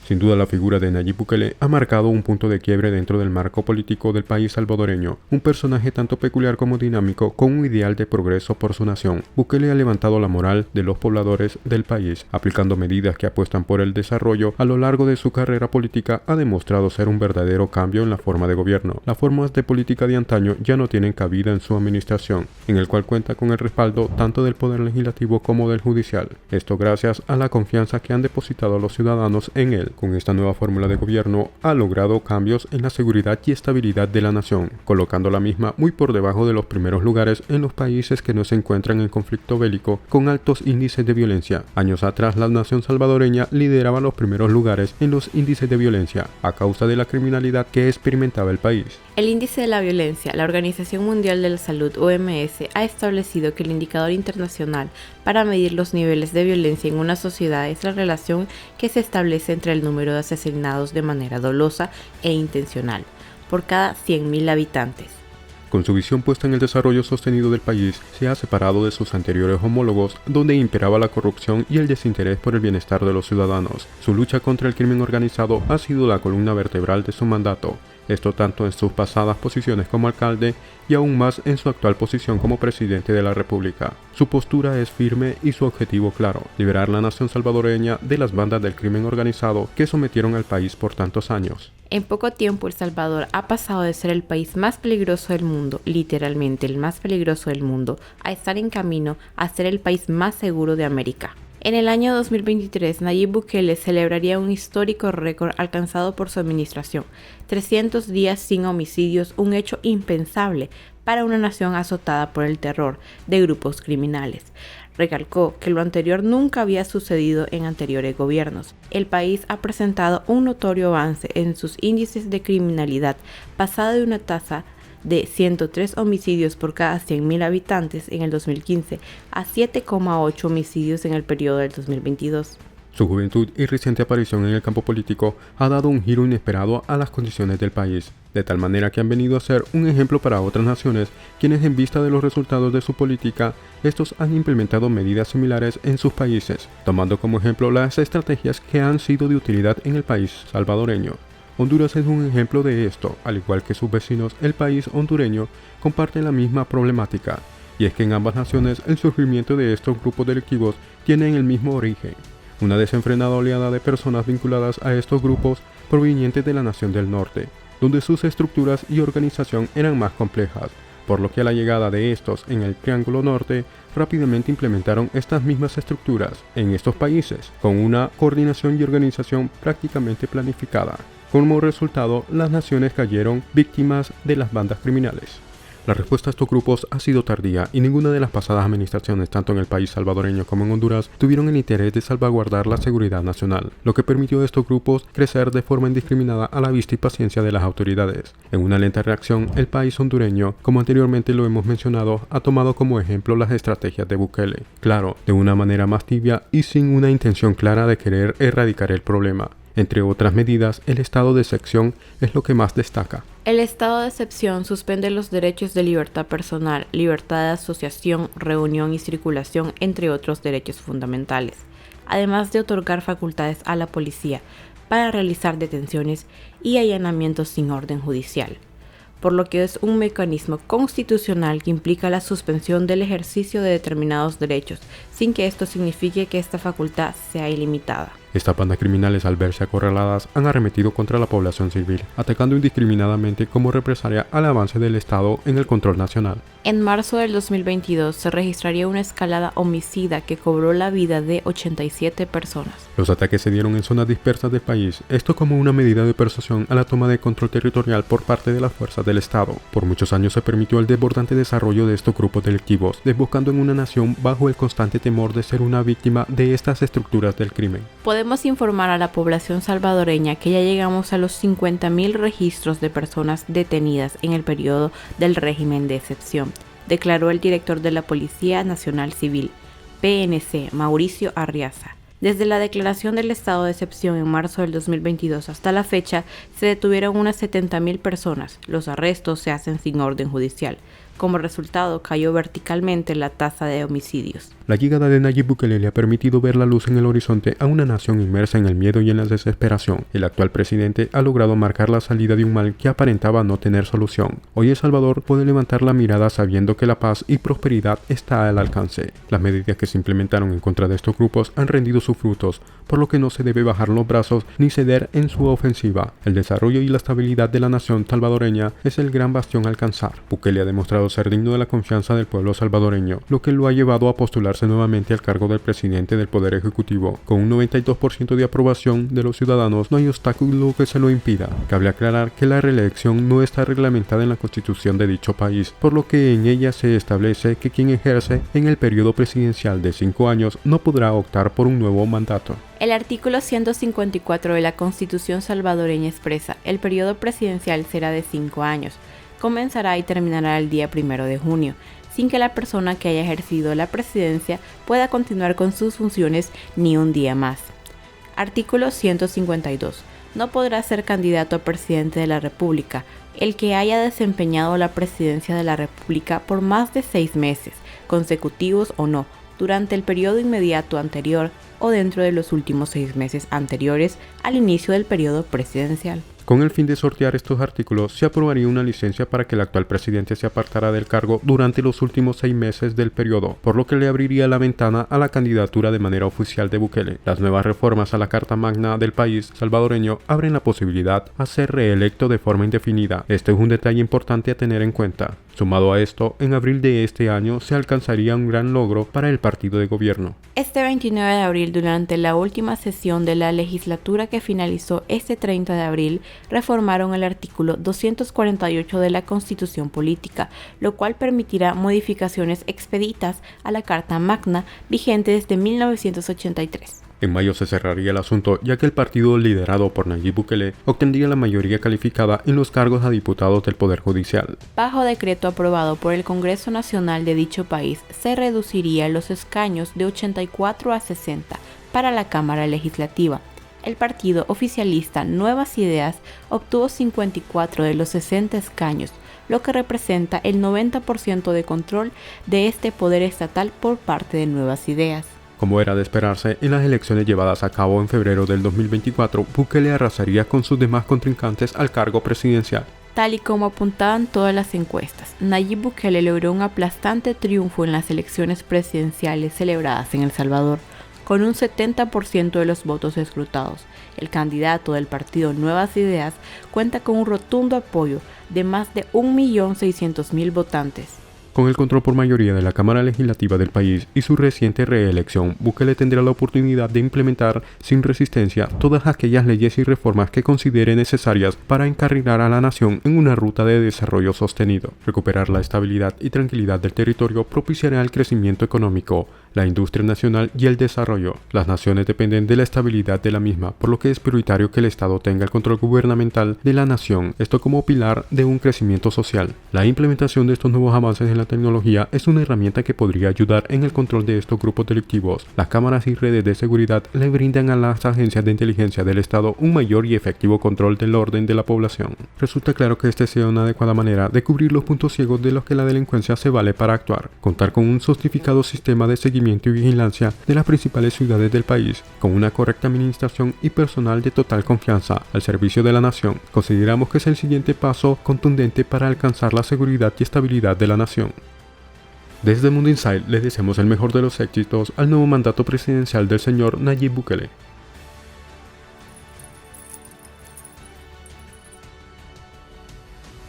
Sin duda la figura de Nayib Bukele ha marcado un punto de quiebre dentro del marco político del país salvadoreño, un personaje tanto peculiar como dinámico con un ideal de progreso por su nación. Bukele ha levantado la moral de los pobladores del país, aplicando medidas que apuestan por el desarrollo. A lo largo de su carrera política ha demostrado ser un verdadero cambio en la forma de gobierno. Las formas de política de antaño ya no tienen cabida en su administración, en el cual cuenta con el respaldo tanto del poder legislativo como del judicial. Esto gracias a la confianza que han depositado los ciudadanos en él. Con esta nueva fórmula de gobierno ha logrado cambios en la seguridad y estabilidad de la nación, colocando la misma muy por debajo de los primeros lugares en los países que no se encuentran en conflicto bélico con altos índices de violencia. Años atrás la nación salvadoreña lideraba los primeros lugares en los índices de violencia a causa de la criminalidad que experimentaba el país. El índice de la violencia, la Organización Mundial de la Salud, OMS, ha establecido que el indicador internacional para medir los niveles de violencia en una sociedad es la relación que se establece entre el número de asesinados de manera dolosa e intencional por cada 100.000 habitantes. Con su visión puesta en el desarrollo sostenido del país, se ha separado de sus anteriores homólogos, donde imperaba la corrupción y el desinterés por el bienestar de los ciudadanos. Su lucha contra el crimen organizado ha sido la columna vertebral de su mandato. Esto tanto en sus pasadas posiciones como alcalde y aún más en su actual posición como presidente de la República. Su postura es firme y su objetivo claro: liberar la nación salvadoreña de las bandas del crimen organizado que sometieron al país por tantos años. En poco tiempo, El Salvador ha pasado de ser el país más peligroso del mundo, literalmente el más peligroso del mundo, a estar en camino a ser el país más seguro de América. En el año 2023, Nayib Bukele celebraría un histórico récord alcanzado por su administración: 300 días sin homicidios, un hecho impensable para una nación azotada por el terror de grupos criminales. Recalcó que lo anterior nunca había sucedido en anteriores gobiernos. El país ha presentado un notorio avance en sus índices de criminalidad, pasada de una tasa de 103 homicidios por cada 100.000 habitantes en el 2015 a 7,8 homicidios en el periodo del 2022. Su juventud y reciente aparición en el campo político ha dado un giro inesperado a las condiciones del país, de tal manera que han venido a ser un ejemplo para otras naciones, quienes en vista de los resultados de su política, estos han implementado medidas similares en sus países, tomando como ejemplo las estrategias que han sido de utilidad en el país salvadoreño. Honduras es un ejemplo de esto. Al igual que sus vecinos, el país hondureño comparte la misma problemática, y es que en ambas naciones el surgimiento de estos grupos delictivos tienen el mismo origen: una desenfrenada oleada de personas vinculadas a estos grupos provenientes de la nación del norte, donde sus estructuras y organización eran más complejas, por lo que a la llegada de estos en el Triángulo Norte rápidamente implementaron estas mismas estructuras en estos países, con una coordinación y organización prácticamente planificada. Como resultado, las naciones cayeron víctimas de las bandas criminales. La respuesta a estos grupos ha sido tardía y ninguna de las pasadas administraciones, tanto en el país salvadoreño como en Honduras, tuvieron el interés de salvaguardar la seguridad nacional, lo que permitió a estos grupos crecer de forma indiscriminada a la vista y paciencia de las autoridades. En una lenta reacción, el país hondureño, como anteriormente lo hemos mencionado, ha tomado como ejemplo las estrategias de Bukele, claro, de una manera más tibia y sin una intención clara de querer erradicar el problema. Entre otras medidas, el estado de excepción es lo que más destaca. El estado de excepción suspende los derechos de libertad personal, libertad de asociación, reunión y circulación, entre otros derechos fundamentales, además de otorgar facultades a la policía para realizar detenciones y allanamientos sin orden judicial, por lo que es un mecanismo constitucional que implica la suspensión del ejercicio de determinados derechos, sin que esto signifique que esta facultad sea ilimitada. Estas bandas criminales, al verse acorraladas, han arremetido contra la población civil, atacando indiscriminadamente como represalia al avance del Estado en el control nacional. En marzo del 2022 se registraría una escalada homicida que cobró la vida de 87 personas. Los ataques se dieron en zonas dispersas del país, esto como una medida de persuasión a la toma de control territorial por parte de las fuerzas del Estado. Por muchos años se permitió el desbordante desarrollo de estos grupos delictivos, desembocando en una nación bajo el constante temor de ser una víctima de estas estructuras del crimen. Podemos informar a la población salvadoreña que ya llegamos a los 50.000 registros de personas detenidas en el periodo del régimen de excepción, declaró el director de la Policía Nacional Civil, PNC, Mauricio Arriaza. Desde la declaración del estado de excepción en marzo del 2022 hasta la fecha, se detuvieron unas 70.000 personas. Los arrestos se hacen sin orden judicial. Como resultado, cayó verticalmente la tasa de homicidios. La llegada de Nayib Bukele le ha permitido ver la luz en el horizonte a una nación inmersa en el miedo y en la desesperación. El actual presidente ha logrado marcar la salida de un mal que aparentaba no tener solución. Hoy El Salvador puede levantar la mirada sabiendo que la paz y prosperidad está al alcance. Las medidas que se implementaron en contra de estos grupos han rendido sus frutos, por lo que no se debe bajar los brazos ni ceder en su ofensiva. El desarrollo y la estabilidad de la nación salvadoreña es el gran bastión a alcanzar. Bukele ha demostrado ser digno de la confianza del pueblo salvadoreño, lo que lo ha llevado a postularse nuevamente al cargo del presidente del Poder Ejecutivo. Con un 92% de aprobación de los ciudadanos, no hay obstáculo que se lo impida. Cabe aclarar que la reelección no está reglamentada en la Constitución de dicho país, por lo que en ella se establece que quien ejerce en el periodo presidencial de 5 años no podrá optar por un nuevo mandato. El artículo 154 de la Constitución salvadoreña expresa: el periodo presidencial será de 5 años. Comenzará y terminará el día 1 de junio, sin que la persona que haya ejercido la presidencia pueda continuar con sus funciones ni un día más. Artículo 152. No podrá ser candidato a presidente de la República el que haya desempeñado la presidencia de la República por más de 6 meses, consecutivos o no, durante el periodo inmediato anterior o dentro de los últimos 6 meses anteriores al inicio del periodo presidencial. Con el fin de sortear estos artículos, se aprobaría una licencia para que el actual presidente se apartara del cargo durante los últimos 6 meses del periodo, por lo que le abriría la ventana a la candidatura de manera oficial de Bukele. Las nuevas reformas a la Carta Magna del país salvadoreño abren la posibilidad a ser reelecto de forma indefinida. Este es un detalle importante a tener en cuenta. Sumado a esto, en abril de este año se alcanzaría un gran logro para el partido de gobierno. Este 29 de abril, durante la última sesión de la legislatura que finalizó este 30 de abril, reformaron el artículo 248 de la Constitución Política, lo cual permitirá modificaciones expeditas a la Carta Magna vigente desde 1983. En mayo se cerraría el asunto, ya que el partido liderado por Nayib Bukele obtendría la mayoría calificada en los cargos a diputados del Poder Judicial. Bajo decreto aprobado por el Congreso Nacional de dicho país, se reduciría los escaños de 84 a 60 para la Cámara Legislativa. El partido oficialista Nuevas Ideas obtuvo 54 de los 60 escaños, lo que representa el 90% de control de este poder estatal por parte de Nuevas Ideas. Como era de esperarse, en las elecciones llevadas a cabo en febrero del 2024, Bukele arrasaría con sus demás contrincantes al cargo presidencial. Tal y como apuntaban todas las encuestas, Nayib Bukele logró un aplastante triunfo en las elecciones presidenciales celebradas en El Salvador, con un 70% de los votos escrutados. El candidato del partido Nuevas Ideas cuenta con un rotundo apoyo de más de 1.600.000 votantes. Con el control por mayoría de la Cámara Legislativa del país y su reciente reelección, Bukele tendrá la oportunidad de implementar sin resistencia todas aquellas leyes y reformas que considere necesarias para encarrilar a la nación en una ruta de desarrollo sostenido. Recuperar la estabilidad y tranquilidad del territorio propiciará el crecimiento económico, la industria nacional y el desarrollo. Las naciones dependen de la estabilidad de la misma, por lo que es prioritario que el Estado tenga el control gubernamental de la nación, esto como pilar de un crecimiento social. La implementación de estos nuevos avances en la tecnología es una herramienta que podría ayudar en el control de estos grupos delictivos. Las cámaras y redes de seguridad le brindan a las agencias de inteligencia del Estado un mayor y efectivo control del orden de la población. Resulta claro que este sea una adecuada manera de cubrir los puntos ciegos de los que la delincuencia se vale para actuar. Contar con un sofisticado sistema de seguimiento y vigilancia de las principales ciudades del país, con una correcta administración y personal de total confianza al servicio de la nación, consideramos que es el siguiente paso contundente para alcanzar la seguridad y estabilidad de la nación. Desde Mundo Insight les deseamos el mejor de los éxitos al nuevo mandato presidencial del señor Nayib Bukele.